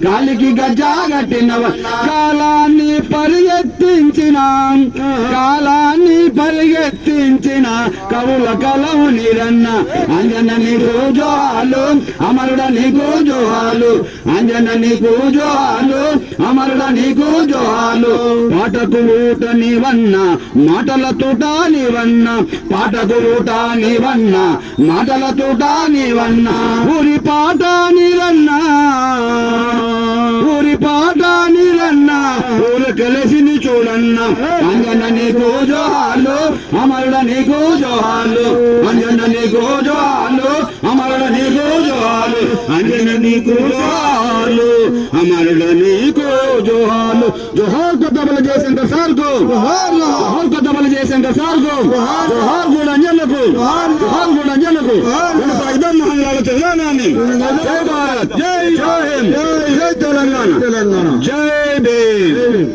గాలికి గజ్జా కట్టినవన్న కాలాన్ని పరిగెత్తించిన కవుల కలవు నీరన్న అంజన నీకు జోహాలు అమరుడ నీకు జోహాలు అంజన నీకు జోహాలు అమరుడ నీకు జోహాలు పాటకు ఊట నీవన్న మాటల తూట నీవన్న పాటకు ఊట నీవన్న మాటల తూట నీవన్న ఊరి పాట నీరన్నా ఊరి పాట నీరన్నా ఊరు కలిసిని చూడన్న అంజన నీకు జోహాలు అమరుడ నీకు జోహాలు అంజన నీకు జోహాలు అమరుడ నీకు జోహాలు అంజన నీకు జోహాలు అమరుడ నీకు జోహాలు జోహార్ కొత్తబల జయశంకర్ సార్ కు జోహార్ కొత్తబల జయశంకర్ సార్ కు జోహార్ గూడ అంజనకు జోహార్ గూడ అంజనకు తెలంగాణ జై భారత్ జై హింద్ జై తెలంగాణ జై భీమ్.